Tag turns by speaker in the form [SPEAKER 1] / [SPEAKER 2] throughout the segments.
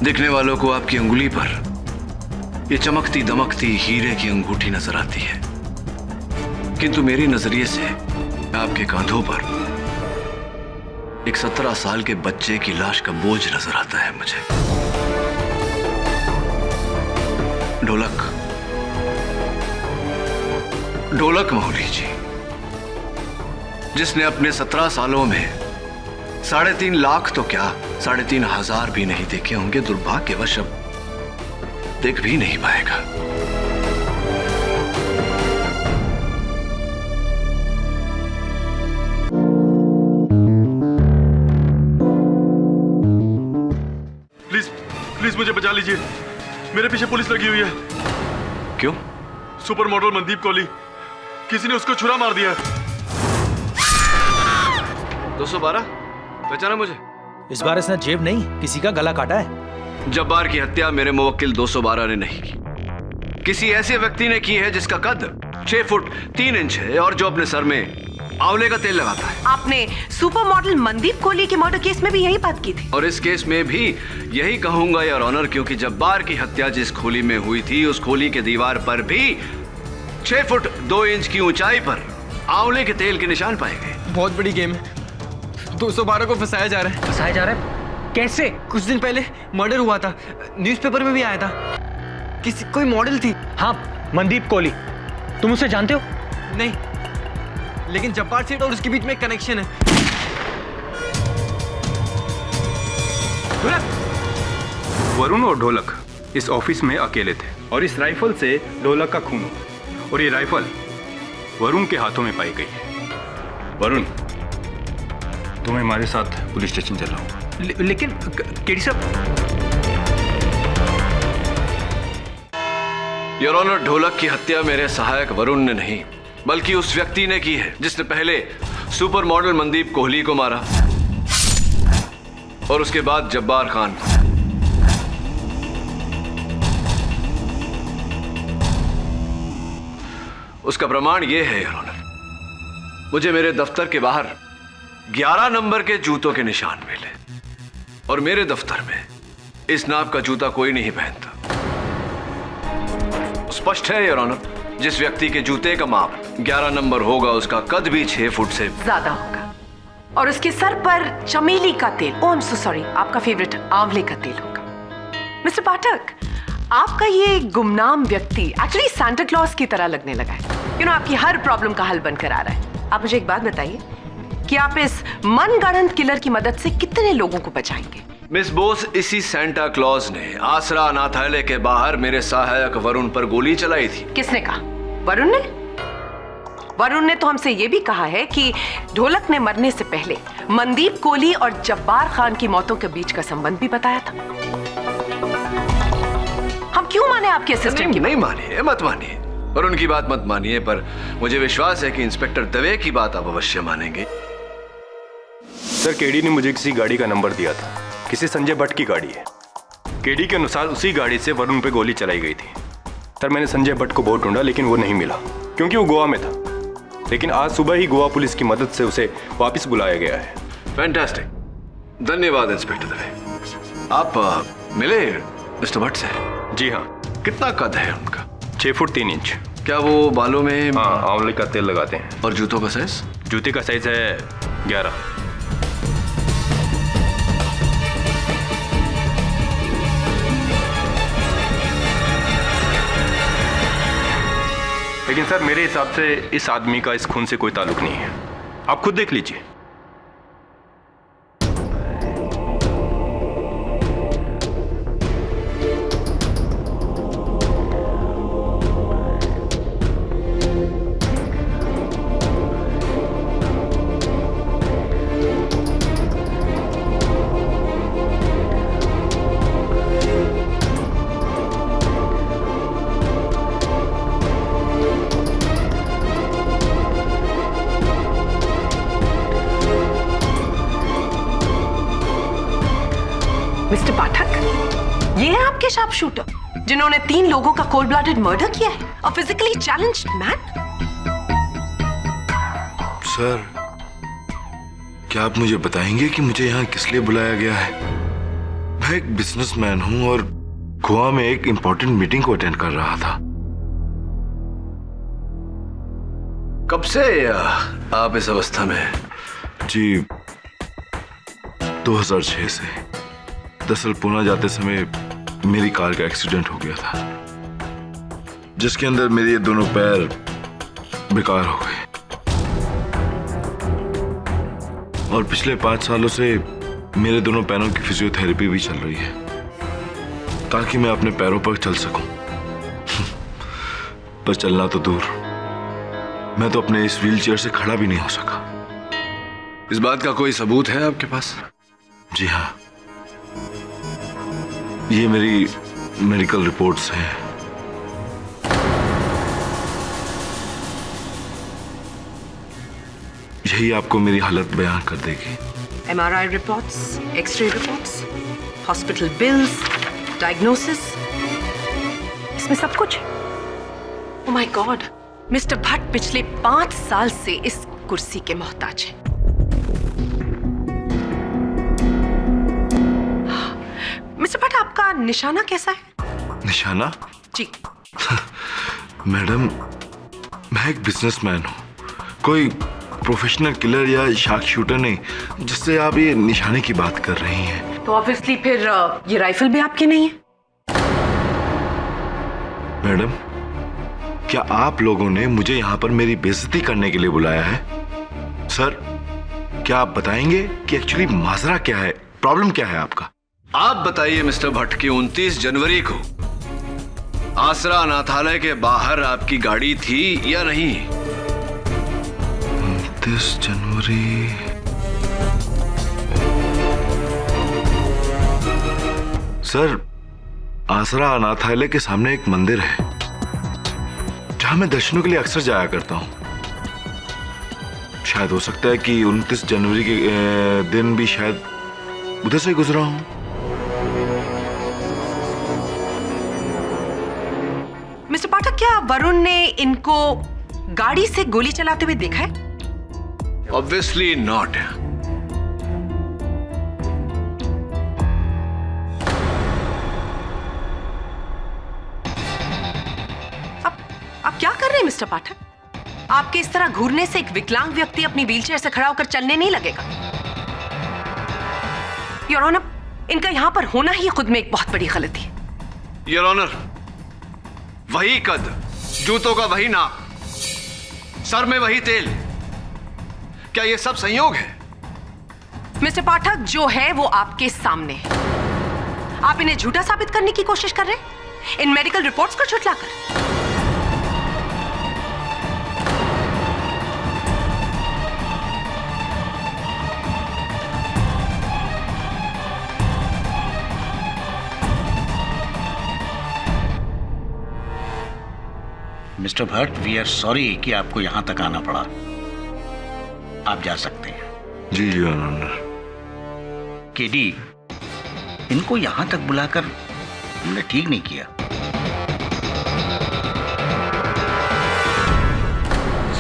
[SPEAKER 1] दिखने वालों को आपकी उंगली पर ये चमकती दमकती हीरे की अंगूठी नजर आती है, किंतु मेरी नजरिए से आपके कंधों पर एक 17 साल के बच्चे की लाश का बोझ नजर आता है मुझे। ढोलक, ढोलक मोहली जी, जिसने अपने 17 सालों में 3.5 लाख तो क्या 3,500 भी नहीं देखे होंगे, दुर्भाग्यवश अब देख भी नहीं पाएगा।
[SPEAKER 2] प्लीज प्लीज मुझे बचा लीजिए, मेरे पीछे पुलिस लगी हुई है।
[SPEAKER 1] क्यों?
[SPEAKER 2] सुपर मॉडल मनदीप कोहली, किसी ने उसको छुरा मार दिया है।
[SPEAKER 1] 212 पहचाना मुझे?
[SPEAKER 3] इस बार इसने जेब नहीं किसी का गला काटा है।
[SPEAKER 1] जब्बार की हत्या मेरे मुवक्किल 212 ने नहीं की, किसी ऐसे व्यक्ति ने की है जिसका कद 6 फुट 3 इंच है और जो अपने सर में आंवले का तेल लगाता है।
[SPEAKER 4] आपने सुपर मॉडल मनदीप कोहली के मर्डर केस में भी यही बात की थी।
[SPEAKER 1] और इस केस में भी यही कहूंगा योर ऑनर, क्योंकि जब्बार की हत्या जिस खोली में हुई थी उस खोली के दीवार पर भी 6 फुट 2 इंच की ऊंचाई पर आंवले के तेल के निशान पाए गए।
[SPEAKER 5] बहुत बड़ी गेम है। 212 को फंसाया जा रहा है।
[SPEAKER 3] फंसाया जा रहा है? कैसे?
[SPEAKER 5] कुछ दिन पहले मर्डर हुआ था, न्यूज़पेपर में भी आया था। किसी कोई मॉडल थी।
[SPEAKER 3] हाँ, मनदीप कोहली। तुम उसे जानते हो?
[SPEAKER 5] नहीं, लेकिन जब्बार सेठ और उसके बीच में एक कनेक्शन है।
[SPEAKER 6] वरुण और ढोलक इस ऑफिस में अकेले थे और इस राइफल से ढोलक का खून हुआ और ये राइफल वरुण के हाथों में पाई गई है। वरुण, तुम्हें हमारे साथ पुलिस स्टेशन चलाओ।
[SPEAKER 3] लेकिन केडी साहब।
[SPEAKER 1] योर ऑनर, ढोलक की हत्या मेरे सहायक वरुण ने नहीं बल्कि उस व्यक्ति ने की है जिसने पहले सुपर मॉडल मनदीप कोहली को मारा और उसके बाद जब्बार खान को। उसका प्रमाण यह है योर ऑनर, मुझे मेरे दफ्तर के बाहर 11 नंबर के जूतों के निशान मिले और मेरे दफ्तर में इस नाप का जूता कोई नहीं पहनता। स्पष्ट है योर ऑनर, जिस व्यक्ति के जूते का माप 11 नंबर होगा उसका कद भी 6 फुट से
[SPEAKER 4] ज्यादा होगा और उसके सर पर चमेली का तेल, ओह आई एम सो सॉरी, आपका फेवरेट आंवले का तेल होगा। मिस्टर पाठक, आपका ये गुमनाम व्यक्ति एक्चुअली सांता क्लॉज की तरह लगने लगा है। आपकी हर प्रॉब्लम का हल बनकर आ रहा है। आप मुझे एक बात बताइए कि आप इस मनगढ़ंत किलर की मदद से कितने लोगों को बचाएंगे?
[SPEAKER 1] मिस बोस, इसी सांता क्लॉज ने आसरा अनाथालय के बाहर मेरे सहायक वरुण पर गोली चलाई थी।
[SPEAKER 4] किसने कहा? वरुण ने? वरुण ने तो हमसे यह भी कहा है कि ढोलक ने मरने से पहले मनदीप कोहली और जब्बार खान की मौतों के बीच का संबंध भी बताया था। हम क्यों माने आपके असिस्टेंट की?
[SPEAKER 1] नहीं मानिए, मत मानिए, वरुण की बात मत मानिए, पर मुझे विश्वास है कि इंस्पेक्टर दवे की बात आप अवश्य मानेंगे।
[SPEAKER 6] सर, केडी ने मुझे किसी गाड़ी का नंबर दिया था, किसी संजय भट्ट की गाड़ी है। केडी के अनुसार उसी गाड़ी से वरुण पे गोली चलाई गई थी। सर, मैंने संजय भट्ट को बहुत ढूंढा लेकिन वो नहीं मिला क्योंकि वो गोवा में था, लेकिन आज सुबह ही गोवा पुलिस की मदद से उसे वापस बुलाया गया है।
[SPEAKER 1] फैंटास्टिक, धन्यवाद इंस्पेक्टर दवे। आप मिले मिस्टर भट्ट से?
[SPEAKER 6] जी हाँ।
[SPEAKER 1] कितना कद है उनका?
[SPEAKER 6] 6 फुट 3 इंच।
[SPEAKER 1] क्या वो बालों में?
[SPEAKER 6] हाँ, आंवले का तेल लगाते हैं।
[SPEAKER 1] और जूतों का साइज?
[SPEAKER 6] जूते का साइज है 11। लेकिन सर, मेरे हिसाब से इस आदमी का इस खून से कोई ताल्लुक नहीं है। आप खुद देख लीजिए।
[SPEAKER 4] मिस्टर पाठक, ये है आपके शार्प शूटर जिन्होंने 3 लोगों का कोल्ड ब्लडेड मर्डर किया है, अ फिजिकली चैलेंज्ड मैन।
[SPEAKER 7] सर, क्या आप मुझे बताएंगे कि मुझे यहाँ किस लिए बुलाया गया है? मैं एक बिजनेसमैन हूं और गोवा में एक इंपॉर्टेंट मीटिंग को अटेंड कर रहा था।
[SPEAKER 1] कब से आप इस अवस्था में हैं?
[SPEAKER 7] जी 2006 से। दरअसल पुणे जाते समय मेरी कार का एक्सीडेंट हो गया था, जिसके अंदर मेरे ये दोनों पैर बेकार हो गए और पिछले 5 सालों से मेरे दोनों पैरों की फिजियोथेरेपी भी चल रही है ताकि मैं अपने पैरों पर चल सकूं। पर चलना तो दूर, मैं तो अपने इस व्हीलचेयर से खड़ा भी नहीं हो सका।
[SPEAKER 1] इस बात का कोई सबूत है आपके पास?
[SPEAKER 7] जी हाँ, ये मेरी मेडिकल रिपोर्ट्स हैं। यही आपको मेरी हालत बयान कर देगी।
[SPEAKER 4] MRI reports, x-ray reports, hospital bills, diagnosis, इसमें सब कुछ। Oh my God, mister Bhatt पिछले 5 साल से इस कुर्सी के मोहताज हैं। मिस्टर भट्ट, आपका निशाना कैसा है?
[SPEAKER 7] निशाना?
[SPEAKER 4] जी।
[SPEAKER 7] मैडम, मैं एक बिजनेसमैन हूं, कोई प्रोफेशनल किलर या शार्क शूटर नहीं, जिससे आप ये निशाने की बात कर रही हैं।
[SPEAKER 4] तो ऑब्वियसली फिर ये राइफल भी आपकी नहीं है।
[SPEAKER 7] मैडम, क्या आप लोगों ने मुझे यहाँ पर मेरी बेइज्जती करने के लिए बुलाया है? सर, क्या आप बताएंगे कि एक्चुअली माजरा क्या है, प्रॉब्लम क्या है आपका?
[SPEAKER 1] आप बताइए मिस्टर भट्ट की 29 जनवरी को आसरा अनाथालय के बाहर आपकी गाड़ी थी या नहीं?
[SPEAKER 7] 29 जनवरी। सर, आसरा अनाथालय के सामने एक मंदिर है जहां मैं दर्शनों के लिए अक्सर जाया करता हूं। शायद हो सकता है कि 29 जनवरी के दिन भी शायद उधर से गुजरा हूं।
[SPEAKER 4] मिस्टर पाठक, क्या वरुण ने इनको गाड़ी से गोली चलाते हुए देखा है?
[SPEAKER 1] Obviously not.
[SPEAKER 4] आप क्या कर रहे हैं मिस्टर पाठक? आपके इस तरह घूरने से एक विकलांग व्यक्ति अपनी व्हीलचेयर से खड़ा होकर चलने नहीं लगेगा। योर ऑनर, इनका यहां पर होना ही खुद में एक बहुत बड़ी गलती है।
[SPEAKER 1] योर ऑनर, वही कद, जूतों का वही नाप, सर में वही तेल, क्या ये सब संयोग है?
[SPEAKER 4] मिस्टर पाठक, जो है वो आपके सामने है। आप इन्हें झूठा साबित करने की कोशिश कर रहे हैं इन मेडिकल रिपोर्ट्स को झुठलाकर।
[SPEAKER 8] Mister Bhatt, we are sorry कि आपको यहां तक आना पड़ा। आप जा सकते हैं।
[SPEAKER 7] जी योर ऑनर।
[SPEAKER 8] केडी, इनको यहां तक बुलाकर हमने ठीक नहीं किया।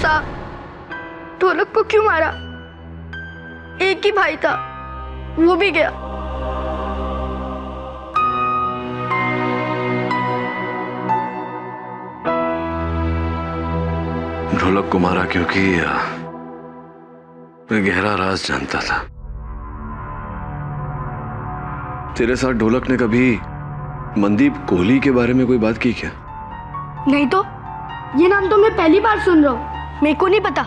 [SPEAKER 9] साहब, ढोलक को क्यों मारा? एक ही भाई था, वो भी गया।
[SPEAKER 1] ढोलक को मारा क्योंकि मैं गहरा राज जानता था। तेरे साथ ढोलक ने कभी मनदीप कोहली के बारे में कोई बात की क्या?
[SPEAKER 9] नहीं तो, ये नाम तो मैं पहली बार सुन रहा हूँ, मेरे को नहीं पता।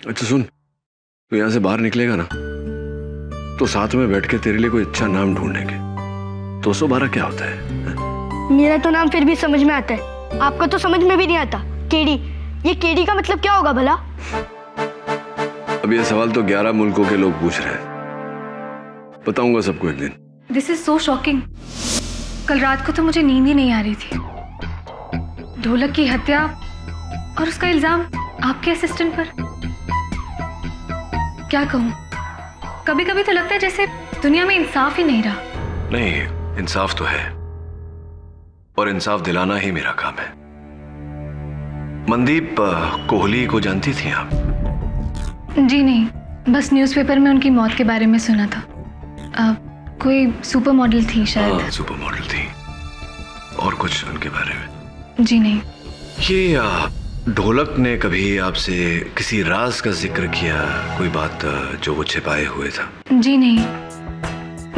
[SPEAKER 1] अच्छा सुन, तो यहां से बाहर निकलेगा ना तो साथ में बैठ के तेरे लिए कोई अच्छा नाम ढूंढेंगे। 212 क्या होता है?
[SPEAKER 9] मेरा तो नाम फिर भी समझ में आता है, आपका तो समझ में भी नहीं आता। केडी, ये केडी का मतलब क्या होगा भला?
[SPEAKER 1] अब ये सवाल तो 11 मुल्कों के लोग पूछ रहे हैं, बताऊंगा सबको एक दिन।
[SPEAKER 10] This is so shocking. कल रात को तो मुझे नींद ही नहीं आ रही थी। ढोलक की हत्या और उसका इल्जाम आपके असिस्टेंट पर। क्या कहूं, कभी कभी तो लगता है जैसे दुनिया में इंसाफ ही नहीं रहा।
[SPEAKER 1] नहीं, इंसाफ तो है और इंसाफ दिलाना ही मेरा काम है। मनदीप कोहली को जानती थी आप?
[SPEAKER 10] जी नहीं, बस न्यूज़पेपर में उनकी मौत के बारे में सुना था। कोई सुपर मॉडल थी शायद।
[SPEAKER 1] हाँ, सुपर मॉडल थी। और कुछ उनके बारे में?
[SPEAKER 10] जी नहीं।
[SPEAKER 1] ये ढोलक ने कभी आपसे किसी राज का जिक्र किया, कोई बात जो वो छिपाए हुए था?
[SPEAKER 10] जी नहीं,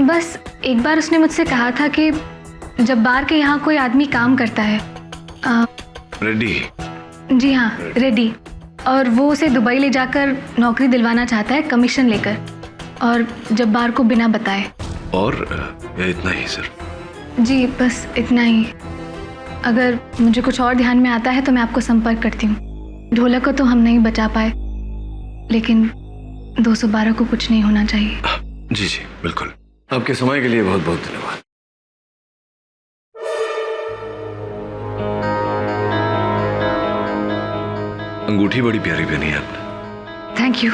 [SPEAKER 10] बस एक बार उसने मुझसे कहा था कि जब बार के यहाँ कोई आदमी काम करता है,
[SPEAKER 1] रेड्डी?
[SPEAKER 10] जी हाँ, रेड्डी, और वो उसे दुबई ले जाकर नौकरी दिलवाना चाहता है कमीशन लेकर, और जब बार को बिना बताए।
[SPEAKER 1] और या इतना ही सिर्फ?
[SPEAKER 10] जी बस इतना ही। अगर मुझे कुछ और ध्यान में आता है तो मैं आपको संपर्क करती हूँ। ढोलक को तो हम नहीं बचा पाए, लेकिन 212 को कुछ नहीं होना चाहिए।
[SPEAKER 1] जी जी बिल्कुल। आपके समय के लिए बहुत बहुत धन्यवाद। अंगूठी बड़ी प्यारी पहनी है आपने।
[SPEAKER 10] Thank you.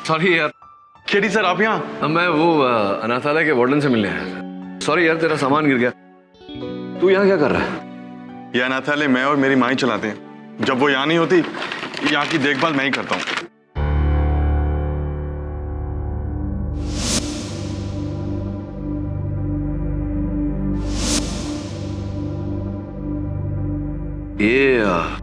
[SPEAKER 1] सॉरी यार।
[SPEAKER 2] केडी सर आप यहाँ?
[SPEAKER 1] मैं वो अनाथालय के वार्डन से मिलने आया था। सॉरी यार, तेरा सामान गिर गया। तू यहाँ क्या कर रहा है?
[SPEAKER 2] ये अनाथालय मैं और मेरी माँ ही चलाते हैं। जब वो यहाँ नहीं होती, यहाँ की देखभाल मैं ही करता हूँ।
[SPEAKER 1] ये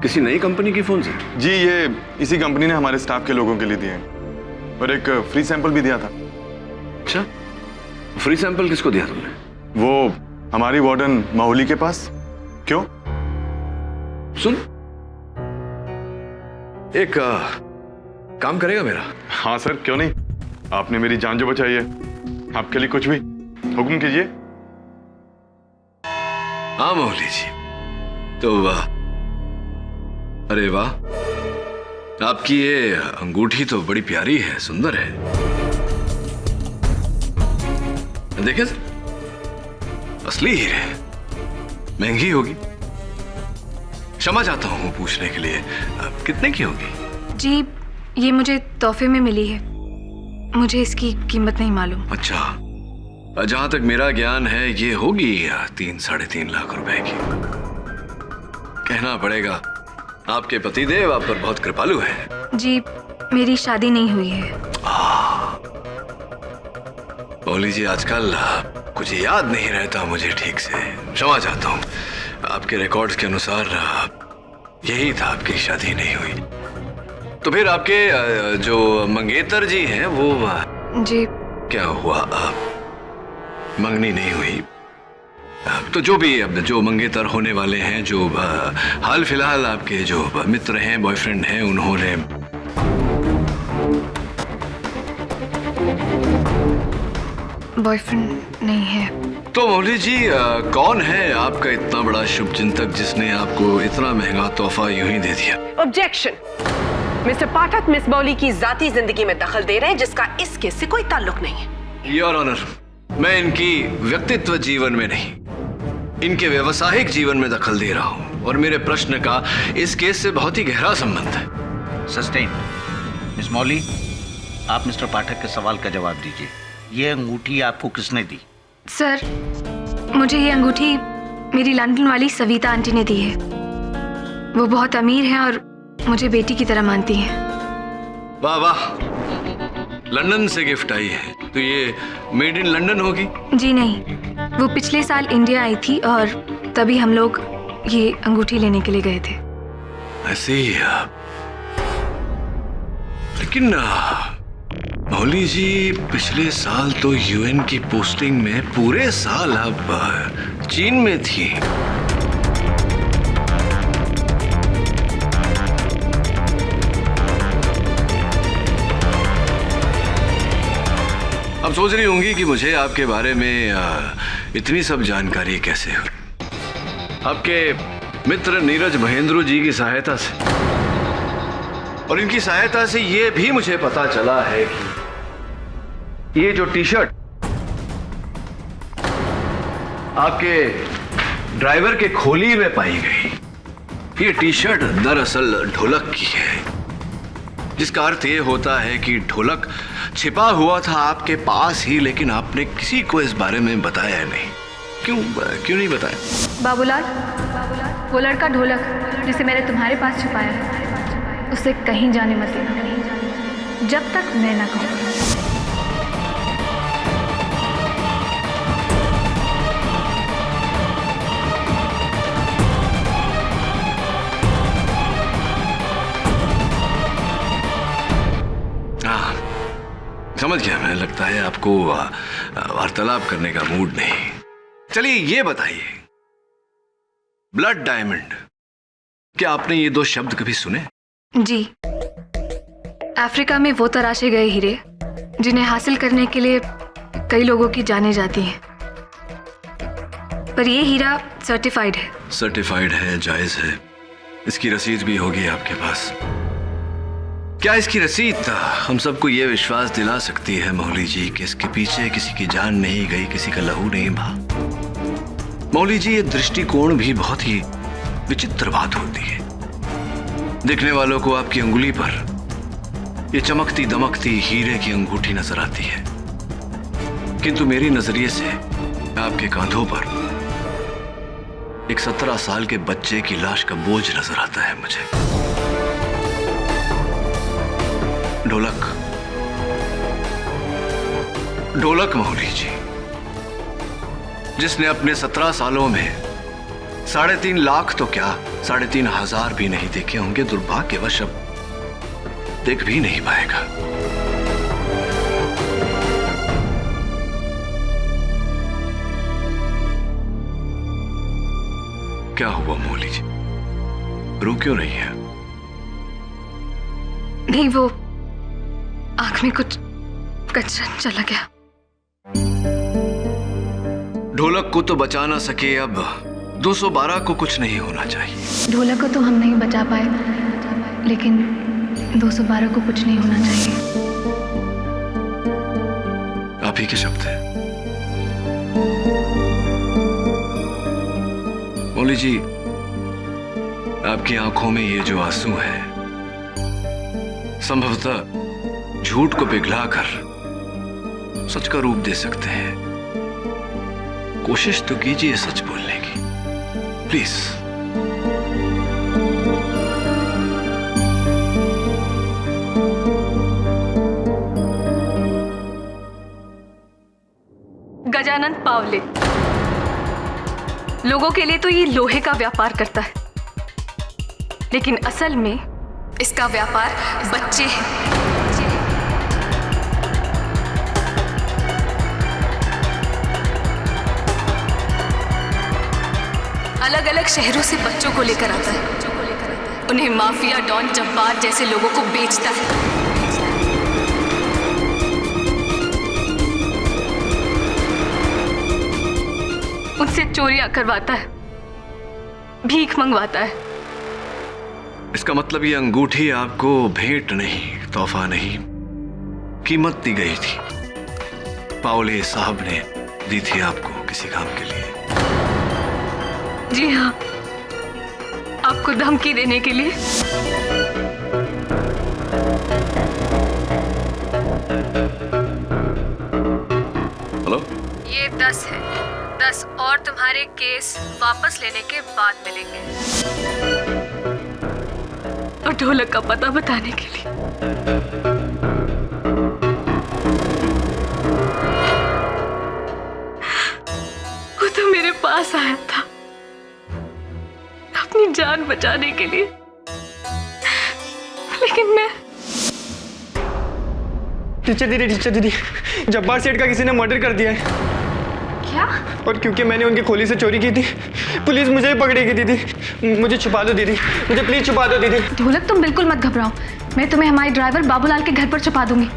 [SPEAKER 1] किसी नई कंपनी की फोन से?
[SPEAKER 2] जी, ये इसी कंपनी ने हमारे स्टाफ के लोगों के लिए दिए हैं, और एक फ्री सैंपल भी दिया था।
[SPEAKER 1] अच्छा, फ्री सैंपल किसको दिया तुमने?
[SPEAKER 2] वो हमारी वार्डन माहौली के पास। क्यों?
[SPEAKER 1] सुन, एक काम करेगा मेरा?
[SPEAKER 2] हाँ सर, क्यों नहीं। आपने मेरी जान जो बचाई है, आपके लिए कुछ भी। हुक्म कीजिए।
[SPEAKER 1] हाँ माहौली जी, तो वाह, अरे वाह, आपकी ये अंगूठी तो बड़ी प्यारी है, सुंदर है। देखें, असली हीरे, महंगी होगी। क्षमा चाहता हूं पूछने के लिए, कितने की होगी?
[SPEAKER 10] जी, ये मुझे तोहफे में मिली है, मुझे इसकी कीमत नहीं मालूम।
[SPEAKER 1] अच्छा, जहां तक मेरा ज्ञान है ये होगी 3-3.5 लाख रुपए की। कहना पड़ेगा आपके पतिदेव आप पर बहुत कृपालु हैं।
[SPEAKER 10] जी, मेरी शादी नहीं हुई है।
[SPEAKER 1] बोली जी, आजकल कुछ याद नहीं रहता मुझे ठीक से, क्षमा चाहता हूँ। आपके रिकॉर्ड्स के अनुसार यही था, आपकी शादी नहीं हुई। तो फिर आपके जो मंगेतर जी हैं वो
[SPEAKER 10] जी,
[SPEAKER 1] क्या हुआ? मंगनी नहीं हुई? तो जो भी अब जो मंगेतर होने वाले हैं, जो हाल फिलहाल आपके जो मित्र हैं, बॉयफ्रेंड हैं, उन्होंने
[SPEAKER 10] बॉयफ्रेंड नहीं है।
[SPEAKER 1] तो मौली जी, कौन है आपका इतना बड़ा शुभचिंतक जिसने आपको इतना महंगा तोहफा यूं ही दे दिया?
[SPEAKER 4] ऑब्जेक्शन। मिस्टर पाठक मिस मौली की जाती जिंदगी में दखल दे रहे हैं, जिसका इस केस से कोई ताल्लुक नहीं है।
[SPEAKER 1] योर ऑनर, मैं इनकी व्यक्तित्व जीवन में नहीं, इनके व्यवसायिक जीवन में दखल दे रहा हूं, और मेरे प्रश्न का इस केस से बहुत ही गहरा संबंध है।
[SPEAKER 8] सस्टेन। मिस मौली, आप मिस्टर पाठक के सवाल का जवाब दीजिए। ये अंगूठी आपको किसने दी?
[SPEAKER 10] सर, मुझे ये अंगूठी मेरी लंदन वाली सविता आंटी ने दी है। वो बहुत अमीर हैं और मुझे बेटी की तरह मानती हैं।
[SPEAKER 1] वाह वाह, लंदन से गिफ्ट आई है, तो ये मेड इन लंदन होगी? जी
[SPEAKER 10] नहीं, वो पिछले साल इंडिया आई थी और तभी हम लोग ये अंगूठी लेने के लिए गए थे।
[SPEAKER 1] ऐसे ही। लेकिन मौली जी, पिछले साल तो यूएन की पोस्टिंग में पूरे साल आप चीन में थी। अब सोच रही होंगी कि मुझे आपके बारे में इतनी सब जानकारी कैसे हुई? आपके मित्र नीरज महेंद्र जी की सहायता से, और इनकी सहायता से ये भी मुझे पता चला है कि ये जो टी शर्ट आपके ड्राइवर के खोली में पाई गई, ये टी शर्ट दरअसल ढोलक की है, जिसका अर्थ ये होता है कि ढोलक छिपा हुआ था आपके पास ही, लेकिन आपने किसी को इस बारे में बताया नहीं। क्यों नहीं बताया?
[SPEAKER 10] बाबूलाल, वो लड़का ढोलक जिसे मैंने तुम्हारे पास छुपाया है, उसे कहीं जाने मत देना जब तक मैं ना कहूँ।
[SPEAKER 1] समझ गया मैं, लगता है आपको वार्तालाप करने का मूड नहीं। चलिए ये बताइए, ब्लड डायमंड, क्या आपने ये दो शब्द कभी सुने?
[SPEAKER 10] जी, अफ्रीका में वो तराशे गए हीरे जिन्हें हासिल करने के लिए कई लोगों की जानें जाती हैं, पर ये हीरा सर्टिफाइड है।
[SPEAKER 1] सर्टिफाइड है, जायज है, इसकी रसीद भी होगी आपके पास। क्या इसकी रसीद हम सबको ये विश्वास दिला सकती है मौली जी कि इसके पीछे किसी की जान नहीं गई, किसी का लहू नहीं बहा? मौली जी, ये दृष्टिकोण भी बहुत ही विचित्र बात होती है। देखने वालों को आपकी उंगली पर ये चमकती दमकती हीरे की अंगूठी नजर आती है, किंतु मेरी नजरिए से आपके कांधों पर एक 17 साल के बच्चे की लाश का बोझ नजर आता है मुझे। ढोलक मौली जी, जिसने अपने 17 सालों में 3.5 लाख तो क्या 3,500 भी नहीं देखे होंगे, दुर्भाग्यवश अब देख भी नहीं पाएगा। क्या हुआ मौली जी, रो क्यों नहीं है?
[SPEAKER 10] नहीं, वो आंख में कुछ कचरा चला गया।
[SPEAKER 1] ढोलक को तो बचा ना सके, अब 212 को कुछ नहीं होना चाहिए।
[SPEAKER 10] ढोलक को तो हम नहीं बचा पाए, लेकिन 212 को कुछ नहीं होना चाहिए।
[SPEAKER 1] आप ही के शब्द हैं मौली जी। आपकी आंखों में ये जो आंसू है, संभवतः झूठ को पिघलाकर सच का रूप दे सकते हैं। कोशिश तो कीजिए सच बोलने की, प्लीज।
[SPEAKER 10] गजानन पावले लोगों के लिए तो ये लोहे का व्यापार करता है, लेकिन असल में इसका व्यापार बच्चे हैं। अलग अलग शहरों से बच्चों को लेकर आता है, उन्हें माफिया, डॉन, जब्बार जैसे लोगों को बेचता है। उनसे चोरियां करवाता है, भीख मंगवाता है।
[SPEAKER 1] इसका मतलब ये अंगूठी आपको भेंट नहीं, तोहफा नहीं, कीमत दी गई थी। पावले साहब ने दी थी आपको किसी काम के लिए।
[SPEAKER 10] जी हाँ, आपको धमकी देने के लिए।
[SPEAKER 1] हेलो,
[SPEAKER 10] ये 10 है, 10 और तुम्हारे केस वापस लेने के बाद मिलेंगे, और ढोलक का पता बताने के लिए। वो तो मेरे पास आया था अपनी जान बचाने के लिए, लेकिन मैं।
[SPEAKER 5] टीचर दीदी, जब्बार सेठ का किसी ने मर्डर कर दिया है।
[SPEAKER 10] क्या?
[SPEAKER 5] और क्योंकि मैंने उनकी खोली से चोरी की थी, पुलिस मुझे ही पकड़ेगी दीदी। मुझे छुपा दो दीदी, मुझे प्लीज छुपा दो दीदी।
[SPEAKER 10] ढोलक, तुम बिल्कुल मत घबराओ, मैं तुम्हें हमारे ड्राइवर बाबूलाल के घर पर छुपा दूंगी।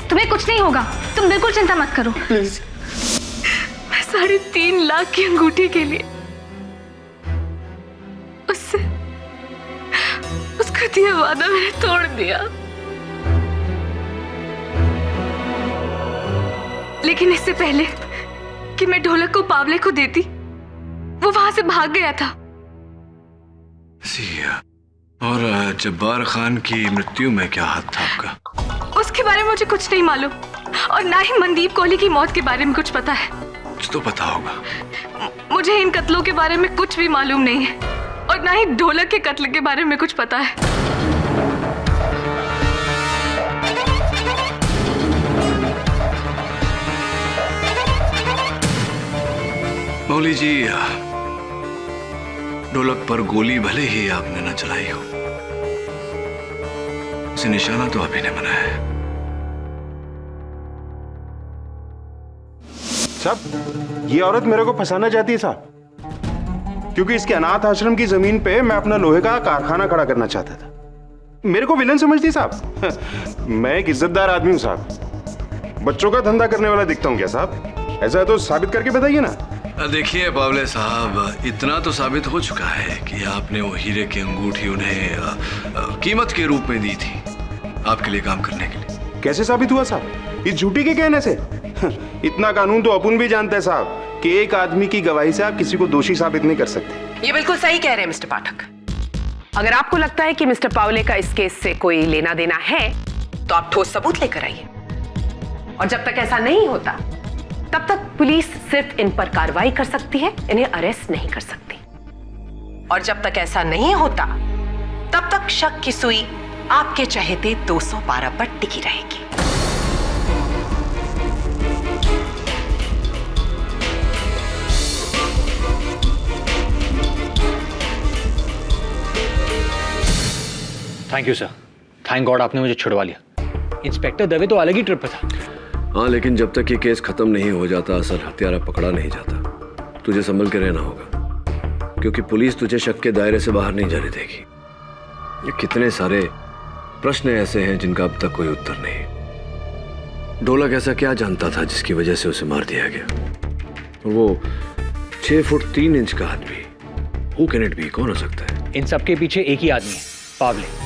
[SPEAKER 10] तुम्हें कुछ नहीं होगा, तुम बिल्कुल चिंता मत करो।
[SPEAKER 5] प्लीज।
[SPEAKER 10] मैं 3.5 लाख की अंगूठी के लिए उसका दिया वादा मैंने तोड़ दिया, लेकिन इससे पहले कि मैं ढोलक को पावले को देती, वो वहां से भाग गया था।
[SPEAKER 1] और जब्बार खान की मृत्यु में क्या हाथ था आपका?
[SPEAKER 10] उसके बारे में मुझे कुछ नहीं मालूम और ना ही मनदीप कोहली की मौत के बारे में कुछ पता है।
[SPEAKER 1] कुछ तो पता होगा।
[SPEAKER 10] मुझे इन कत्लों के बारे में कुछ भी मालूम नहीं है और ना ही ढोलक के कत्ल के बारे में कुछ पता है।
[SPEAKER 1] मौली जी, ढोलक पर गोली भले ही आपने न चलाई हो, उसे निशाना तो आप ही ने बनाया है।
[SPEAKER 11] साहब, ये औरत मेरे को फंसाना चाहती है साहब, क्योंकि इसके अनाथ आश्रम की जमीन पे मैं अपना लोहे का कारखाना खड़ा करना चाहता था। मेरे को विलन समझती साहब। मैं एक इज्जतदार आदमी हूँ साहब, बच्चों का धंधा करने वाला दिखता हूँ क्या साहब? ऐसा है तो साबित करके बताइए ना।
[SPEAKER 1] देखिए पावले साहब, इतना तो साबित हो चुका है कि आपने वो हीरे की अंगूठी उन्हें कीमत के रूप में दी थी आपके लिए काम करने के लिए।
[SPEAKER 11] कैसे साबित हुआ साहब? इस झूठी के कहने से? इतना कानून तो अपन भी जानते हैं साहब कि एक आदमी की गवाही से आप किसी को दोषी साबित नहीं कर सकते।
[SPEAKER 4] ये बिल्कुल सही कह रहे हैं मिस्टर पाठक। अगर आपको लगता है कि मिस्टर पावले का इस केस से कोई लेना देना है तो आप ठोस सबूत लेकर आइए, और जब तक ऐसा नहीं होता तब तक पुलिस सिर्फ इन पर कार्रवाई कर सकती है, इन्हें अरेस्ट नहीं कर सकती। और जब तक ऐसा नहीं होता तब तक शक की सुई आपके चहेते 212 पर टिकी रहेगी।
[SPEAKER 3] Thank you sir, thank God आपने मुझे छुड़वा लिया। इंस्पेक्टर दवे तो अलग ही ट्रिप पे था।
[SPEAKER 1] हाँ, लेकिन जब तक ये केस खत्म नहीं हो जाता, असल हत्यारा पकड़ा नहीं जाता, तुझे संभल के रहना होगा, क्योंकि पुलिस तुझे शक के दायरे से बाहर नहीं जाने देगी। ये कितने सारे प्रश्न ऐसे हैं जिनका अब तक कोई उत्तर नहीं। ढोलक ऐसा क्या जानता था जिसकी वजह से उसे मार दिया गया? वो 6 फुट 3 इंच का आदमी, हु कैन इट बी? कौन हो सकता है?
[SPEAKER 3] इन सबके पीछे एक ही आदमी है, पावले।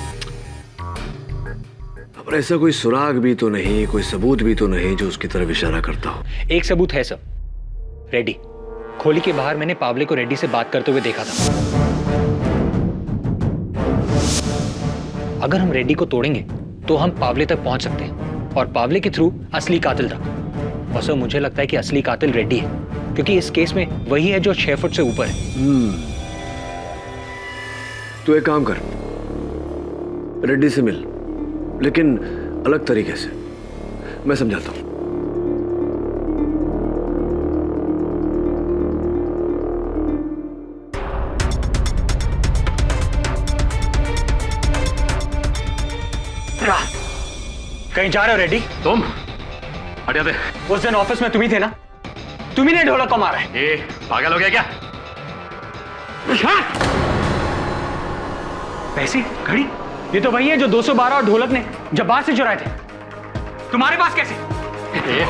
[SPEAKER 1] पर ऐसा कोई सुराग भी तो नहीं, कोई सबूत भी तो नहीं जो उसकी तरफ इशारा करता हो।
[SPEAKER 3] एक सबूत है सर, रेड्डी। खोली के बाहर मैंने पावले को रेड्डी से बात करते हुए देखा था। अगर हम रेड्डी को तोड़ेंगे तो हम पावले तक पहुंच सकते हैं और पावले के थ्रू असली कातिल तक। और सर मुझे लगता है कि असली कातिल रेड्डी है, क्योंकि इस केस में वही है जो 6 फुट से ऊपर है।
[SPEAKER 1] तू एक काम कर, रेड्डी से मिल, लेकिन अलग तरीके से। मैं समझाता हूं।
[SPEAKER 3] कहीं जा रहे हो रेड्डी?
[SPEAKER 6] तुम हटिया दे।
[SPEAKER 3] उस दिन ऑफिस में तुम ही थे ना? तुम ही ने ढोलक को मारा है।
[SPEAKER 6] पागल हो गया क्या?
[SPEAKER 3] पैसे, घड़ी, ये तो वही है जो 212 और ढोलक ने जब्बार से चुराए थे। तुम्हारे पास कैसे?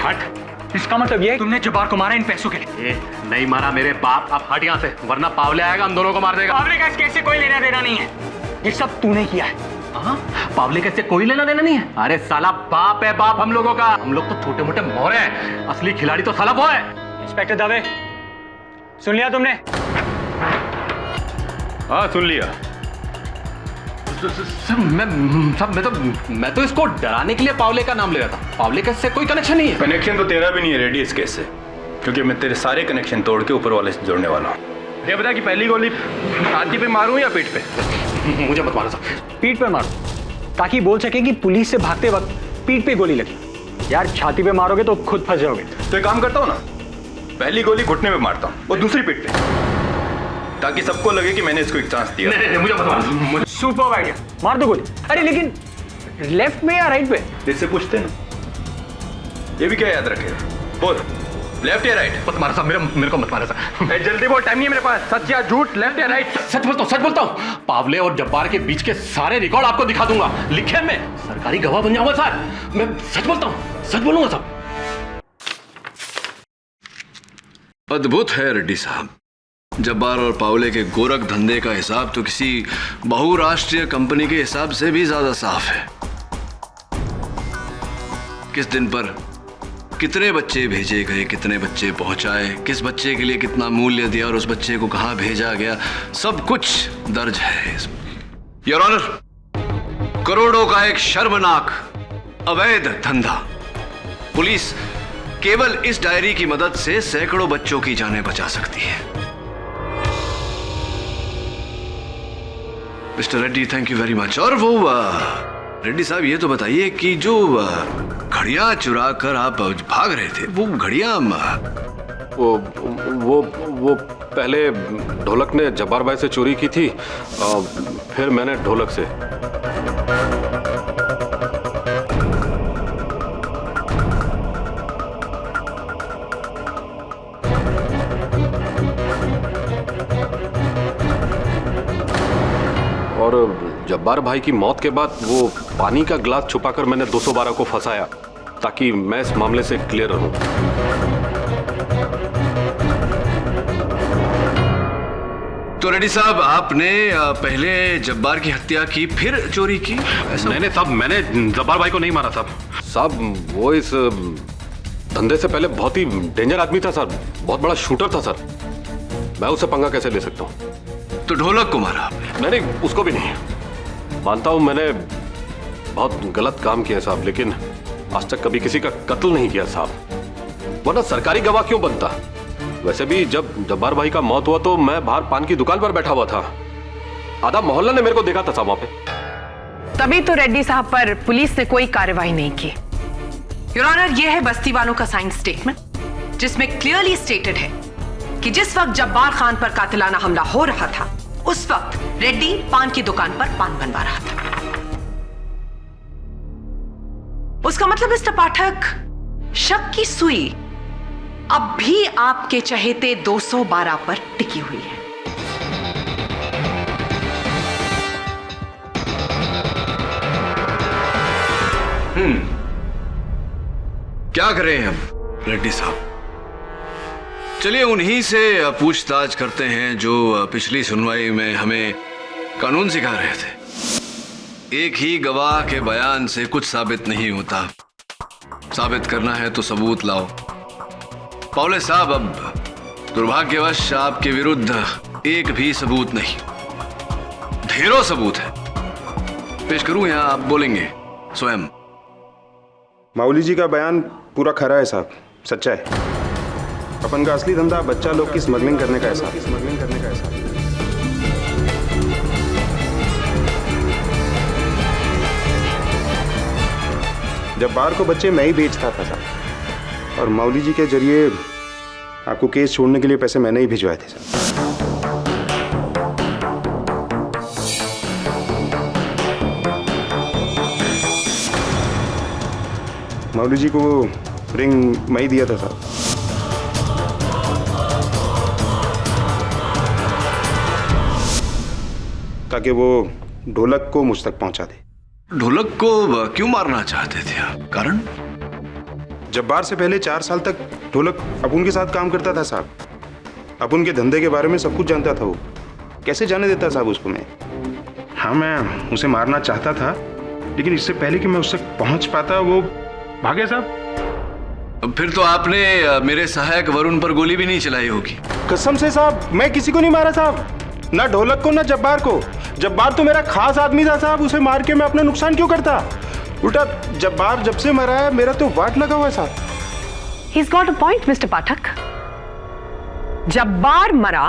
[SPEAKER 3] हट। इसका मतलब ये है तुमने जब्बार को मारा इन पैसों के लिए?
[SPEAKER 6] नहीं मारा मेरे बाप। अब हट यहाँ से, वरना पावले आएगा, हम दोनों को मार देगा।
[SPEAKER 3] पावले का इस केस से कोई लेना देना नहीं है, ये सब तूने किया है।
[SPEAKER 6] पावले कैसे कोई लेना देना नहीं है? अरे साला बाप है बाप हम लोगों का। हम लोग तो छोटे मोटे मोरे हैं, असली खिलाड़ी तो साला वो है।
[SPEAKER 3] इंस्पेक्टर दवे, सुन लिया तुमने?
[SPEAKER 6] हाँ सुन लिया। मैं तो इसको डराने के लिए पावले का नाम ले रहा था। पावले का इससे कोई कनेक्शन नहीं है। कनेक्शन तो तेरा भी नहीं है रेडी इस केस से, क्योंकि मैं तेरे सारे कनेक्शन तोड़ के ऊपर वाले से जोड़ने वाला हूँ। ये बता कि पहली गोली छाती पे मारूं या पीठ पे?
[SPEAKER 3] मुझे मत मारो साहब। पीठ पे मारो, ताकि बोल सके कि पुलिस से भागते वक्त पीठ पे गोली लगी। यार छाती पे मारोगे तो खुद फंस जाओगे।
[SPEAKER 6] तो एक काम करता हूँ ना, पहली गोली घुटने पे मारता हूँ और दूसरी पीठ पे, ताकि सबको लगे कि मैंने इसको एक चांस दिया। नहीं, मुझे मत मारो।
[SPEAKER 3] सुपर आइडिया, मार दो गोली। अरे लेकिन लेफ्ट में या राइट पे?
[SPEAKER 6] इससे पूछते ना, ये भी क्या याद रखेगा? बोल, लेफ्ट या राइट? मत मारो साहब, मेरे को मत मारो साहब। जल्दी बोल, टाइम नहीं है मेरे पास। सच या झूठ, लेफ्ट या राइट? सच बोलता हूँ। पावले और जब्बार के बीच के सारे रिकॉर्ड आपको दिखा दूंगा, लिखे मैं सरकारी गवाह बन जाऊंगा साहब। मैं सच बोलता हूँ, सच बोलूंगा साहब।
[SPEAKER 1] अद्भुत है रेड्डी साहब। जब्बार और पावले के गोरख धंधे का हिसाब तो किसी बहुराष्ट्रीय कंपनी के हिसाब से भी ज्यादा साफ है। किस दिन पर कितने बच्चे भेजे गए, कितने बच्चे पहुंचाए, किस बच्चे के लिए कितना मूल्य दिया और उस बच्चे को कहां भेजा गया, सब कुछ दर्ज है इसमें। योर ऑनर, करोड़ों का एक शर्मनाक अवैध धंधा। पुलिस केवल इस डायरी की मदद से सैकड़ों बच्चों की जानें बचा सकती है। Mister Reddy, thank you very much. और वो रेड्डी साहब, ये तो बताइए कि जो घड़ियां चुरा कर आप भाग रहे थे, वो घड़ियां
[SPEAKER 12] वो पहले ढोलक ने जब्बार भाई से चोरी की थी, फिर मैंने ढोलक से। और जब्बार भाई की मौत के बाद वो पानी का गिलास छुपाकर मैंने 212 को फंसाया ताकि मैं इस मामले से क्लियर रहूं।
[SPEAKER 1] तो रेड्डी साहब, आपने पहले जब्बार की हत्या की, फिर चोरी की?
[SPEAKER 12] नहीं साहब, मैंने जब्बार भाई को नहीं मारा साहब। वो इस धंधे से पहले बहुत ही डेंजर आदमी था सर, बहुत बड़ा शूटर था सर। मैं उससे पंगा कैसे ले सकता हूँ?
[SPEAKER 1] तो ढोलक को मारा आपने?
[SPEAKER 12] नहीं, उसको भी नहीं। मानता हूं मैंने बहुत गलत काम किया साहब, लेकिन आज तक कभी किसी का कत्ल नहीं किया साहब, वरना सरकारी गवाह क्यों बनता? वैसे भी जब जब्बार भाई का मौत हुआ तो मैं बाहर पान की दुकान पर बैठा हुआ था, आधा मोहल्ला ने मेरे को देखा था साहब वहां पे।
[SPEAKER 4] तभी तो रेड्डी साहब पर पुलिस ने कोई कार्रवाई नहीं की। योर ऑनर, यह है बस्ती वालों का साइन स्टेटमेंट, जिसमें क्लियरली स्टेटेड है कि जिस वक्त जब्बार खान पर कातिलाना हमला हो रहा था, उस वक्त रेड्डी पान की दुकान पर पान बनवा रहा था। उसका मतलब मिस्टर पाठक, शक की सुई अब भी आपके चहेते 212 पर टिकी हुई है।
[SPEAKER 1] क्या करें हम रेड्डी साहब? चलिए उन्हीं से पूछताछ करते हैं जो पिछली सुनवाई में हमें कानून सिखा रहे थे। एक ही गवाह के बयान से कुछ साबित नहीं होता, साबित करना है तो सबूत लाओ। पावले साहब, अब दुर्भाग्यवश आपके विरुद्ध एक भी सबूत नहीं, ढेरों सबूत है। पेश करूं या आप बोलेंगे स्वयं?
[SPEAKER 11] माऊली जी का बयान पूरा खरा है साहब, सच्चा है। अपन का असली धंधा बच्चा लोग की स्मगलिंग करने का है साहब। जब्बार को बच्चे मैं ही बेचता था साहब, और माऊली जी के जरिए आपको केस छोड़ने के लिए पैसे मैंने ही भिजवाए थे साहब। माऊली जी को वो रिंग मैं ही दिया था साहब। ताकि वो ढोलक को मुझ तक पहुंचा दे।
[SPEAKER 1] ढोलक को क्यों मारना चाहते थे आप? कारण?
[SPEAKER 11] जब्बार से पहले 4 साल तक ढोलक अपुन के साथ काम करता था साहब। अपुन के धंधे के बारे में सब कुछ जानता था वो। कैसे जाने देता साहब उसको मैं? हाँ, मैं उसे मारना चाहता था, लेकिन इससे पहले कि मैं उससे पहुंच पाता वो भागे साहब।
[SPEAKER 1] फिर तो आपने मेरे सहायक वरुण पर गोली भी नहीं चलाई होगी।
[SPEAKER 11] कसम से साहब, मैं किसी को नहीं मारा साहब, ना ढोलक को ना जब्बार को। जब्बार तो मेरा खास आदमी था साहब, उसे मार के मैं अपना नुकसान क्यों करता? उल्टा जब्बार जब से मरा है मेरा तो वाट लगा हुआ है साहब।
[SPEAKER 4] He's got a point, mister Pathak. Jabbar मरा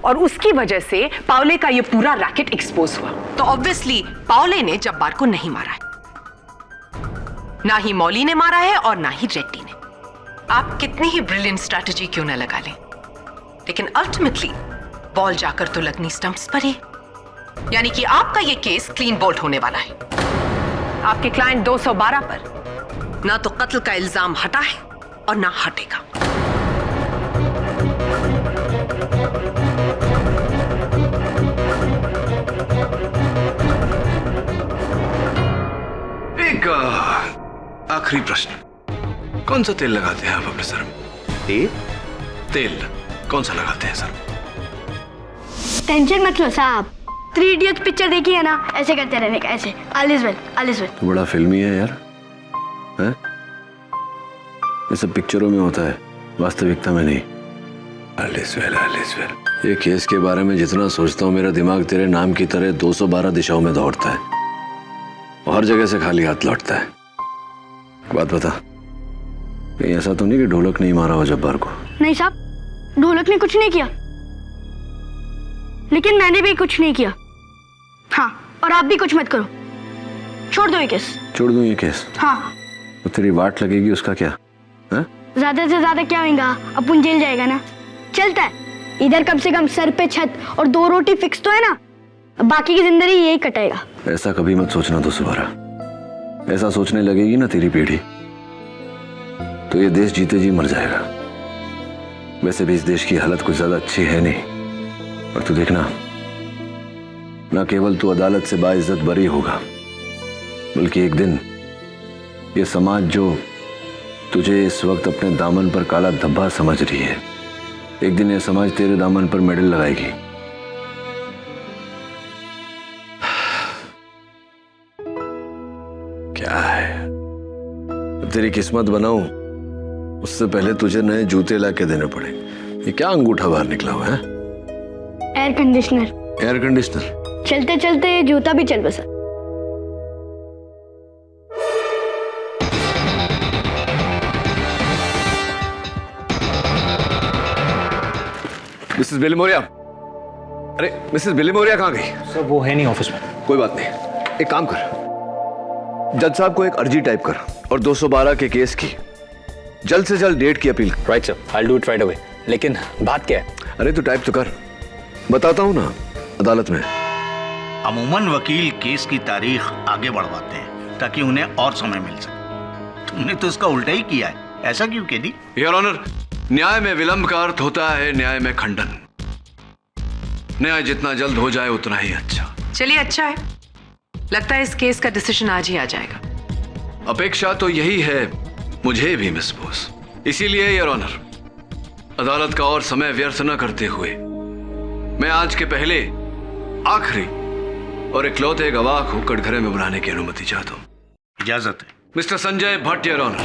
[SPEAKER 4] और उसकी वजह से पावले का ये पूरा रैकेट एक्सपोज हुआ, तो ऑब्वियसली पावले ने जब्बार को नहीं मारा है, ना ही मौली ने मारा है और ना ही रेड्डी ने। आप कितनी ही ब्रिलियंट स्ट्रैटेजी क्यों ना लगा लें, लेकिन अल्टीमेटली बॉल जाकर तो लगनी स्टंप्स पर ही। यानी कि आपका ये केस क्लीन बोल्ड होने वाला है। आपके क्लाइंट 212 पर ना तो कत्ल का इल्जाम हटा है और ना हटेगा।
[SPEAKER 1] एक आखिरी प्रश्न, कौन सा तेल लगाते हैं आप अपने सर में? तेल कौन सा लगाते हैं सर?
[SPEAKER 9] टेंशन मत लो साहब, 3 इडियट्स पिक्चर देखी है ना, ऐसे करते रहने का, ऐसे all is well, all is well.
[SPEAKER 1] तो बड़ा फिल्मी है यार, हैं? ये सब पिक्चरों में होता है, वास्तविकता में नहीं। ये केस के बारे में जितना सोचता हूँ मेरा दिमाग तेरे नाम की तरह 212 दिशाओं में दौड़ता है और हर जगह से खाली हाथ लौटता है। बात बता, कहीं ऐसा तो नहीं कि ढोलक नहीं मारा हो जब्बार को?
[SPEAKER 9] नहीं साहब, ढोलक ने कुछ नहीं किया, लेकिन मैंने भी कुछ नहीं किया। हाँ, और आप भी कुछ मत करो, छोड़ दो ये केस।
[SPEAKER 1] छोड़ दूं ये केस?
[SPEAKER 9] हाँ।
[SPEAKER 1] तो तेरी वाट लगेगी उसका क्या? है?
[SPEAKER 9] ज्यादा से ज्यादा क्या होगा, अपन जेल जाएगा ना, चलता है। इधर कम से कम सर पे छत और 2 रोटी फिक्स तो है ना, बाकी की जिंदगी यही कटेगा।
[SPEAKER 1] ऐसा कभी मत सोचना दोबारा। ऐसा सोचने लगेगी ना तेरी पीढ़ी तो ये देश जीते जी मर जाएगा। वैसे भी इस देश की हालत कुछ ज्यादा अच्छी है नहीं। और तू देखना, ना केवल तू अदालत से बाइज्जत बरी होगा, बल्कि एक दिन ये समाज जो तुझे इस वक्त अपने दामन पर काला धब्बा समझ रही है, एक दिन ये समाज तेरे दामन पर मेडल लगाएगी। क्या है, तेरी किस्मत बनाऊं उससे पहले तुझे नए जूते ला के देने पड़े। ये क्या अंगूठा बाहर निकला हुआ है?
[SPEAKER 9] Air conditioner.
[SPEAKER 1] Air conditioner?
[SPEAKER 9] चलते चलते जूता भी चल बसा।
[SPEAKER 1] मिसेस बिलीमोरिया, अरे मिसेस बिलीमोरिया कहाँ गई?
[SPEAKER 3] सर वो है नहीं ऑफिस में।
[SPEAKER 1] कोई बात नहीं, एक काम कर, जज साहब को एक अर्जी टाइप कर और 212 के केस की जल्द से जल्द डेट की appeal.
[SPEAKER 3] Right sir, I will do it right away. लेकिन बात क्या है?
[SPEAKER 1] अरे तू टाइप तो कर, बताता हूँ ना अदालत में।
[SPEAKER 8] अमूमन वकील केस की तारीख आगे बढ़वाते हैं ताकि उन्हें और समय मिल सके। तुमने तो इसका उल्टा ही किया है, ऐसा क्यों केदी?
[SPEAKER 1] योर ऑनर, न्याय में विलंब का अर्थ होता है न्याय में खंडन। न्याय जितना जल्द हो जाए उतना ही अच्छा।
[SPEAKER 4] चलिए अच्छा है, लगता है इस केस का डिसीजन आज ही आ जाएगा।
[SPEAKER 1] अपेक्षा तो यही है मुझे भी मिस बोस। इसीलिए योर ऑनर, अदालत का और समय व्यर्थ न करते हुए मैं आज के पहले आखिरी और इकलौते गवाह को कटघरे में बुलाने की अनुमति चाहता हूं।
[SPEAKER 8] इजाजत है।
[SPEAKER 1] Mister Sanjay Bhatt your honour,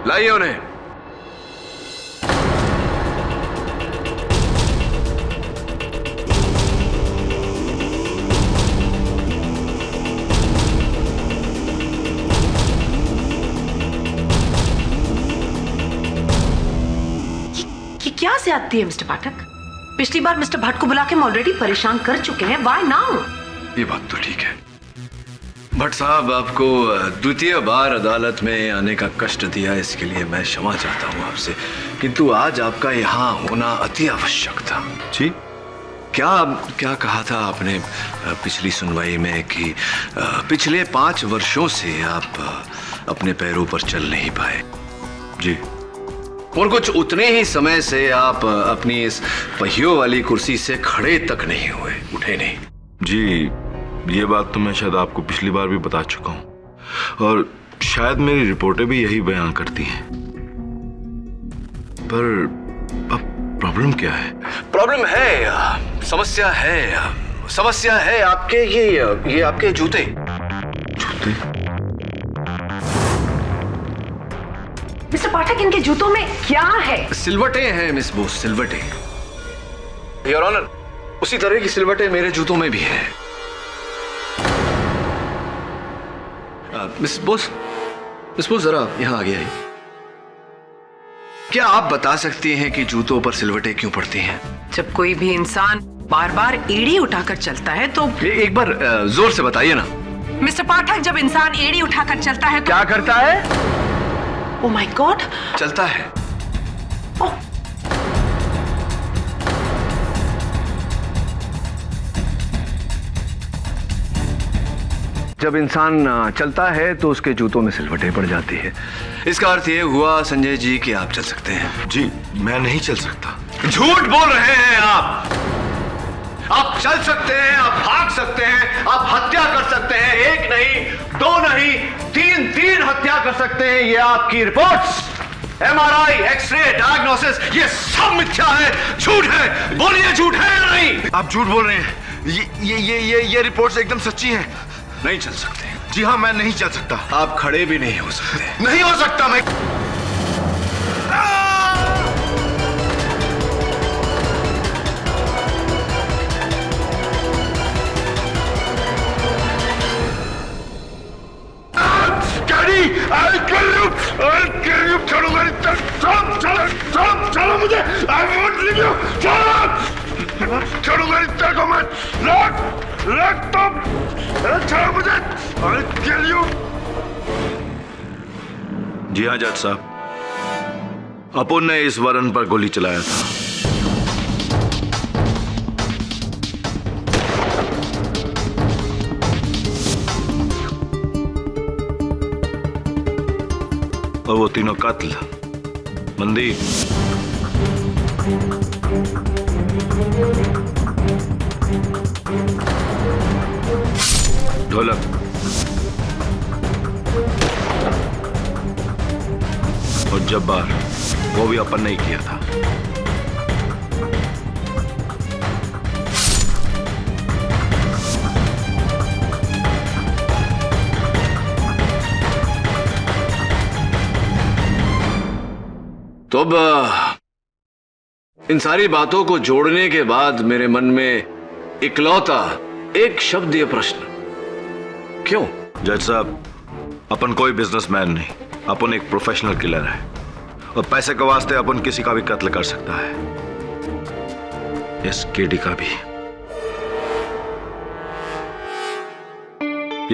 [SPEAKER 1] लाइए उन्हें।
[SPEAKER 4] क्या ज्यादती है मिस्टर पाठक? पिछली बार मिस्टर भट्ट को बुला के हम ऑलरेडी परेशान कर चुके हैं, व्हाई नाउ?
[SPEAKER 1] ये बात तो ठीक है। भट्ट साहब, आपको द्वितीय बार अदालत में आने का कष्ट दिया, इसके लिए मैं क्षमा चाहता हूं आपसे, किंतु आज आपका यहाँ होना अति आवश्यक था।
[SPEAKER 7] जी?
[SPEAKER 1] क्या कहा था आपने पिछली सुनवाई में कि पिछले 5 वर्षों से आप अपने पैरों पर चल नहीं पाए?
[SPEAKER 7] जी।
[SPEAKER 1] और कुछ उतने ही समय से आप अपनी इस पहियों वाली कुर्सी से खड़े तक नहीं हुए, उठे नहीं।
[SPEAKER 7] जी, ये बात तो मैं शायद आपको पिछली बार भी बता चुका हूं और शायद मेरी रिपोर्टें भी यही बयान करती हैं। पर अब प्रॉब्लम क्या है?
[SPEAKER 1] प्रॉब्लम है, समस्या है आपके ये आपके जूते।
[SPEAKER 4] मिस्टर पाठक, इनके जूतों में क्या है?
[SPEAKER 1] सिलवटें हैं मिस बोस, सिलवटें। योर ऑनर, उसी तरह की सिलवटें मेरे जूतों में भी है। मिस बोस जरा यहां आगे आइए। क्या आप बता सकती हैं कि जूतों पर सिलवटें क्यों पड़ती हैं?
[SPEAKER 4] जब कोई भी इंसान बार बार एड़ी उठाकर चलता है तो
[SPEAKER 1] एक बार जोर से बताइए ना।
[SPEAKER 4] मिस्टर पाठक, जब इंसान एड़ी उठाकर चलता है तो
[SPEAKER 1] क्या करता है?
[SPEAKER 4] ओह माय गॉड,
[SPEAKER 1] चलता है। जब इंसान चलता है तो उसके जूतों में सिलवटें पड़ जाती है। इसका अर्थ ये हुआ संजय जी कि आप चल सकते हैं।
[SPEAKER 7] जी, मैं नहीं चल सकता।
[SPEAKER 1] झूठ बोल रहे हैं आप। आप चल सकते हैं, आप भाग सकते हैं, आप हत्या कर सकते हैं, 1 नहीं, 2 नहीं, 3 हत्या कर सकते हैं। ये आपकी रिपोर्ट्स, MRI, एक्सरे, डायग्नोसिस, ये सब मिथ्या है, झूठ है। बोलिए, झूठ है या नहीं?
[SPEAKER 7] आप झूठ बोल रहे हैं। ये रिपोर्ट्स एकदम सच्ची हैं।
[SPEAKER 1] नहीं चल सकते।
[SPEAKER 7] जी हाँ, मैं नहीं चल सकता।
[SPEAKER 1] आप खड़े भी नहीं हो सकते।
[SPEAKER 7] नहीं हो सकता मैं। छोड़ मुझे। I'll kill you। जी हाँ जज साहब, अपुन ने इस वरुण पर गोली चलाया था। और वो तीनों कातिल मनदीप, ढोलक और जब्बार, वो भी अपन ने ही किया था।
[SPEAKER 1] तो अब इन सारी बातों को जोड़ने के बाद मेरे मन में इकलौता एक शब्द ये प्रश्न, क्यों?
[SPEAKER 7] जज साहब, अपन कोई बिजनेसमैन नहीं, अपन एक प्रोफेशनल किलर है और पैसे के वास्ते अपन किसी का भी कत्ल कर सकता है, इस केडी का भी।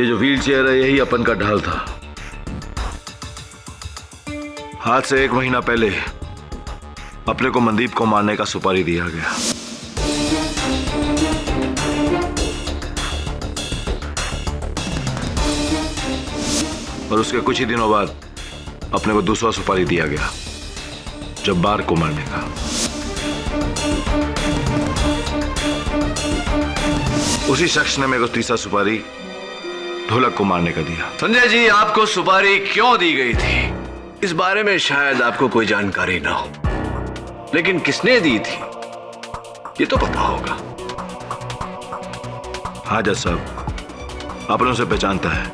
[SPEAKER 7] ये जो व्हील चेयर है यही अपन का ढाल था। आज से 1 महीना पहले अपने को मनदीप को मारने का सुपारी दिया गया। और उसके कुछ ही दिनों बाद अपने को दूसरा सुपारी दिया गया, जब्बार को मारने का। उसी शख्स ने मेरे को तीसरा सुपारी ढोलक को मारने का दिया।
[SPEAKER 1] संजय जी, आपको सुपारी क्यों दी गई थी इस बारे में शायद आपको कोई जानकारी ना हो, लेकिन किसने दी थी ये तो पता होगा।
[SPEAKER 7] हाँ जज साहब, आपने उसे पहचानता है,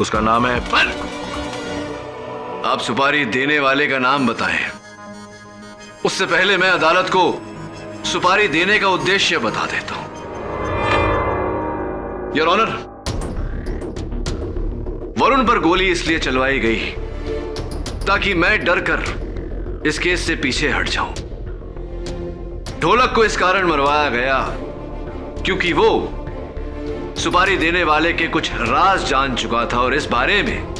[SPEAKER 7] उसका नाम है।
[SPEAKER 1] पर आप सुपारी देने वाले का नाम बताएं, उससे पहले मैं अदालत को सुपारी देने का उद्देश्य बता देता हूं। योर ऑनर, वरुण पर गोली इसलिए चलवाई गई ताकि मैं डर कर इस केस से पीछे हट जाऊं। ढोलक को इस कारण मरवाया गया क्योंकि वो सुपारी देने वाले के कुछ राज जान चुका था और इस बारे में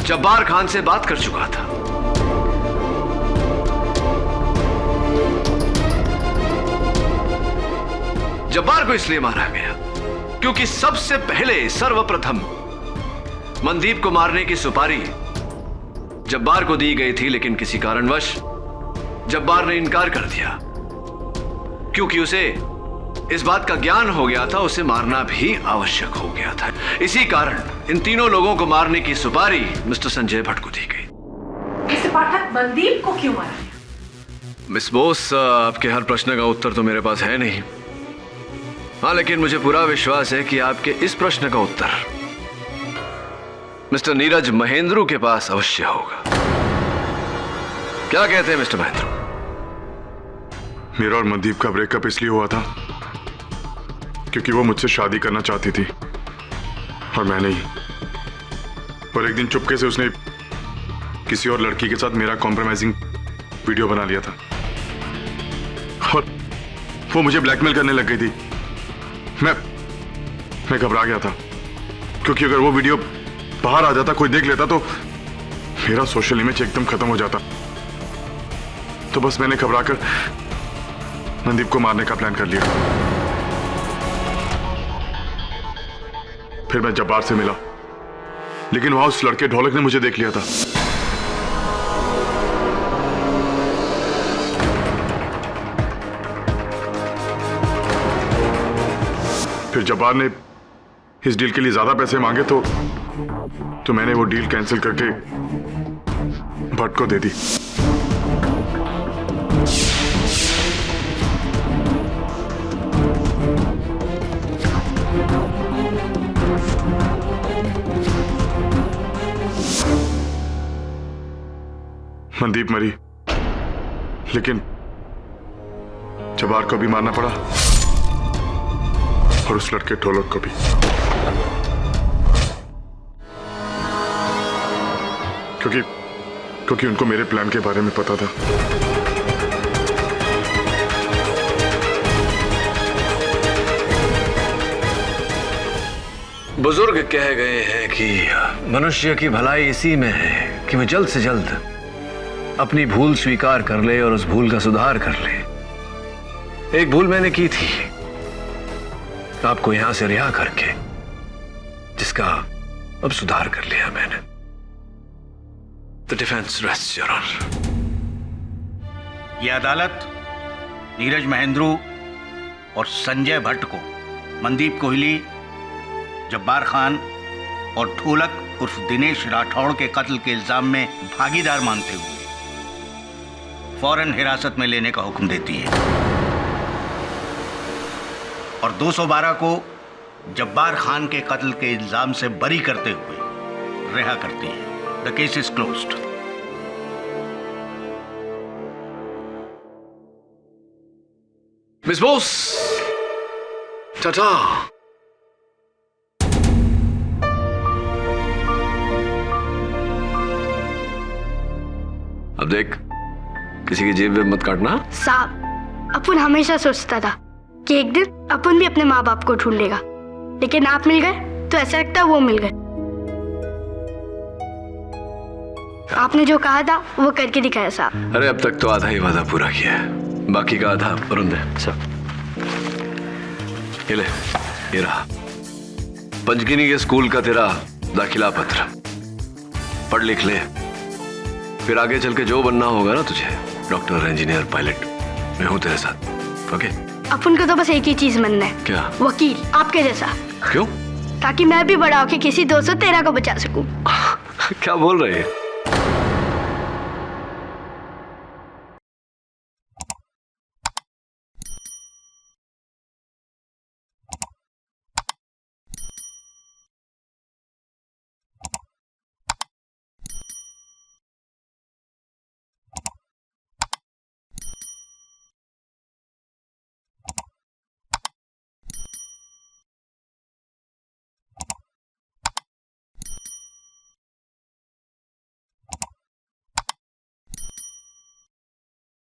[SPEAKER 1] जब्बार खान से बात कर चुका था। जब्बार को इसलिए मारा गया क्योंकि सबसे पहले सर्वप्रथम मनदीप को मारने की सुपारी जब्बार को दी गई थी, लेकिन किसी कारणवश जब्बार ने इनकार कर दिया क्योंकि उसे इस बात का ज्ञान हो गया था उसे मारना भी आवश्यक हो गया था। इसी कारण इन तीनों लोगों को मारने की सुपारी मिस्टर संजय भट्ट को दी गई।
[SPEAKER 4] मिस्टर पाठक, मनदीप को क्यों मारा?
[SPEAKER 1] मिस बोस, आपके हर प्रश्न का उत्तर तो मेरे पास है नहीं। हाँ, लेकिन मुझे पूरा विश्वास है कि आपके इस प्रश्न का उत्तर मिस्टर नीरज महेंद्रू के पास अवश्य होगा। क्या कहते हैं मिस्टर महेंद्रू?
[SPEAKER 2] मेरा और मनदीप का ब्रेकअप इसलिए हुआ था क्योंकि वो मुझसे शादी करना चाहती थी और मैं नहीं। और एक दिन चुपके से उसने किसी और लड़की के साथ मेरा कॉम्प्रोमाइजिंग वीडियो बना लिया था और वो मुझे ब्लैकमेल करने लग गई थी। मैं घबरा गया था क्योंकि अगर वो वीडियो बाहर आ जाता, कोई देख लेता तो मेरा सोशल इमेज एकदम खत्म हो जाता। तो बस मैंने घबराकर मनदीप को मारने का प्लान कर लिया। फिर मैं जब्बार से मिला, लेकिन वहां उस लड़के ढोलक ने मुझे देख लिया था। फिर जब्बार ने इस डील के लिए ज्यादा पैसे मांगे तो मैंने वो डील कैंसिल करके भट्ट को दे दी। मनदीप मरी, लेकिन जब्बार को भी मारना पड़ा और उस लड़के ढोलक को भी। क्योंकि उनको मेरे प्लान के बारे में पता था।
[SPEAKER 1] बुजुर्ग कह गए हैं कि मनुष्य की भलाई इसी में है कि वह जल्द से जल्द अपनी भूल स्वीकार कर ले और उस भूल का सुधार कर ले। एक भूल मैंने की थी आपको यहां से रिहा करके, जिसका अब सुधार कर लिया मैंने। The defence rests your honour.
[SPEAKER 8] यह अदालत नीरज महेंद्रू और संजय भट्ट को मनदीप कोहली, जब्बार खान और ढोलक उर्फ दिनेश राठौड़ के कत्ल के इल्जाम में भागीदार मानते हुए फौरन हिरासत में लेने का हुक्म देती है और 212 को जब्बार खान के कत्ल के इल्जाम से बरी करते हुए रिहा करती है। The case is closed.
[SPEAKER 1] Miss Bose, Tata. अब देख, किसी की जेब वेब मत काटना।
[SPEAKER 9] साहब, अपन हमेशा सोचता था कि एक दिन अपन भी अपने माँ बाप को ढूंढ लेगा, लेकिन आप मिल गए तो ऐसा लगता है वो मिल गए। आपने जो कहा था वो करके दिखाया साहब।
[SPEAKER 1] अरे अब तक तो आधा ही वादा पूरा किया है, बाकी का आधा वरुण दे। सब ये ले, ये रहा पंचगिनी के स्कूल का तेरा दाखिला पत्र। पढ़ लिख ले, फिर आगे चल के जो बनना होगा ना तुझे, डॉक्टर, इंजीनियर, पायलट, मैं हूं तेरे साथ। ओके?
[SPEAKER 9] अपन को तो बस एक ही चीज बनना है।
[SPEAKER 1] क्या?
[SPEAKER 9] वकील, आपके जैसा।
[SPEAKER 1] क्यों?
[SPEAKER 9] ताकि मैं भी बड़ा होके किसी 213 को बचा सकूं।
[SPEAKER 1] क्या बोल रही है?